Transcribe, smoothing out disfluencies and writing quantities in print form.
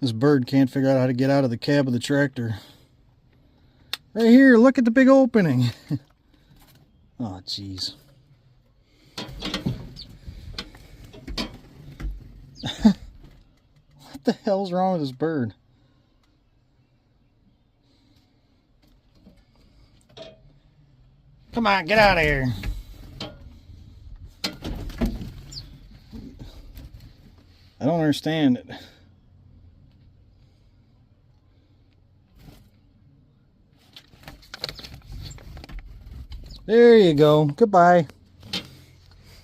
This bird can't figure out how to get out of the cab of the tractor. Right here, look at the big opening. Oh, jeez. What the hell's wrong with this bird? Come on, get out of here. I don't understand it. There you go. Goodbye.